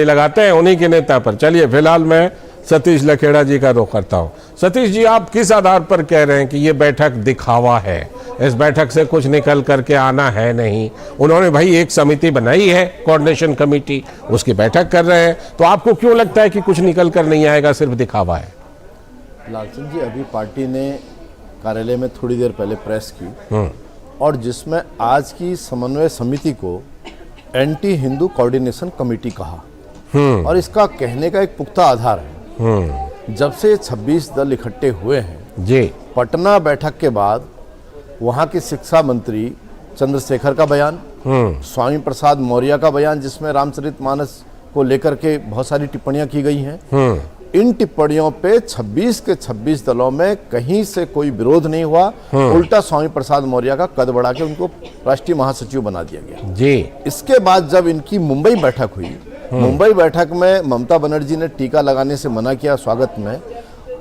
लगाते हैं उन्हीं के नेता पर। चलिए फिलहाल मैं सतीश लखेड़ा जी का रुख करता हूं। सतीश जी, आप किस आधार पर कह रहे हैं कि ये बैठक दिखावा है, इस बैठक से कुछ निकल करके आना है नहीं? उन्होंने भाई एक समिति बनाई है, कोऑर्डिनेशन कमेटी, उसकी बैठक कर रहे हैं, तो आपको क्यों लगता है कि कुछ निकल कर नहीं आएगा, सिर्फ दिखावा है? लालचंद जी, अभी पार्टी ने कार्यालय में थोड़ी देर पहले प्रेस की और जिसमें आज की समन्वय समिति को एंटी हिंदू कोऑर्डिनेशन कमेटी कहा और इसका कहने का एक पुख्ता आधार है। जब से 26 दल इकट्ठे हुए हैं जी, पटना बैठक के बाद वहां के शिक्षा मंत्री चंद्रशेखर का बयान, स्वामी प्रसाद मौर्य का बयान जिसमें रामचरितमानस को लेकर के बहुत सारी टिप्पणियां की गई हैं, इन टिप्पणियों पे 26 के 26 दलों में कहीं से कोई विरोध नहीं हुआ। उल्टा स्वामी प्रसाद मौर्य का कद बढ़ा के उनको राष्ट्रीय महासचिव बना दिया गया जी। इसके बाद जब इनकी मुंबई बैठक हुई, मुंबई बैठक में ममता बनर्जी ने टीका लगाने से मना किया स्वागत में,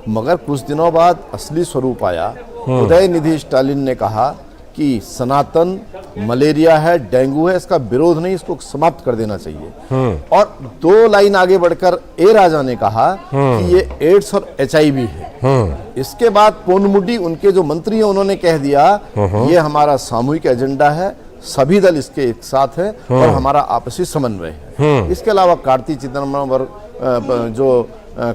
मगर कुछ दिनों बाद असली स्वरूप आया। उदयनिधि स्टालिन ने कहा कि सनातन मलेरिया है, डेंगू है, इसका विरोध नहीं, इसको समाप्त कर देना चाहिए। और 2 लाइन आगे बढ़कर ए राजा ने कहा कि ये एड्स और HIV है। इसके बाद पोनमुडी उनके जो मंत्री हैं उन्होंने कह दिया ये हमारा सामूहिक एजेंडा है, सभी दल इसके एक साथ हैं और हमारा आपसी समन्वय है। इसके अलावा कार्ति चिदम्बरम जो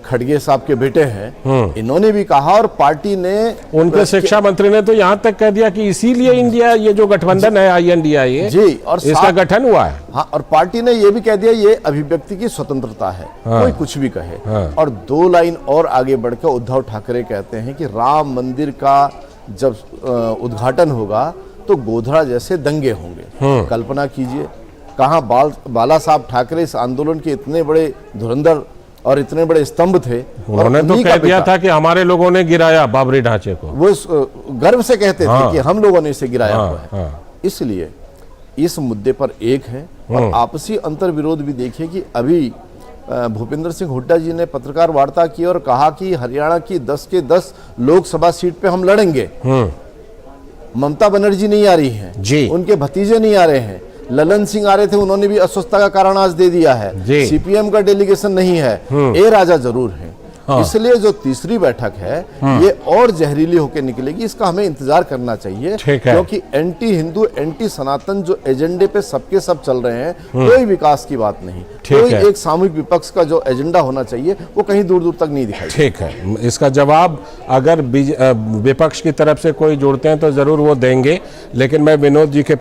खड़गे साहब के बेटे हैं, इन्होंने भी कहा और पार्टी ने, उनके शिक्षा मंत्री ने तो यहाँ तक कह दिया कि इसीलिए इंडिया, ये जो गठबंधन है INDIA जी, और इसका गठन हुआ है। हाँ, और पार्टी ने ये भी कह दिया ये अभिव्यक्ति की स्वतंत्रता है, कोई कुछ भी कहे। और 2 लाइन और आगे बढ़कर उद्धव ठाकरे कहते हैं कि राम मंदिर का जब उद्घाटन होगा तो गोधरा जैसे दंगे होंगे। कल्पना कीजिए, कहाँ बाला साहब ठाकरे इस आंदोलन के इतने बड़े धुरंधर और इतने बड़े स्तंभ थे। उन्होंने तो कह दिया था कि हमारे लोगों ने गिराया बाबरी ढांचे को, वो गर्व से कहते थे कि हम लोगों ने इसे गिराया हुआ है। इसलिए इस मुद्दे पर एक है। और आपसी अंतर विरोध भी देखिए कि अभी भूपेंद्र सिंह हुड्डा जी ने पत्रकार वार्ता की और कहा कि हरियाणा की 10 के 10 लोकसभा सीट पे हम लड़ेंगे। ममता बनर्जी नहीं आ रही हैं, उनके भतीजे नहीं आ रहे हैं, ललन सिंह आ रहे थे, उन्होंने भी अस्वस्थता का कारण आज दे दिया है। CPM का डेलीगेशन नहीं है, ए राजा जरूर है। इसलिए जो तीसरी बैठक है ये और जहरीली होकर निकलेगी, इसका हमें इंतजार करना चाहिए, क्योंकि एंटी हिंदू एंटी सनातन जो एजेंडे पे सबके सब चल रहे हैं, कोई विकास की बात नहीं, कोई एक सामूहिक विपक्ष का जो एजेंडा होना चाहिए वो कहीं दूर दूर तक नहीं दिखाई। ठीक है, इसका जवाब अगर विपक्ष की तरफ से कोई जोड़ते हैं तो जरूर वो देंगे, लेकिन मैं विनोद जी के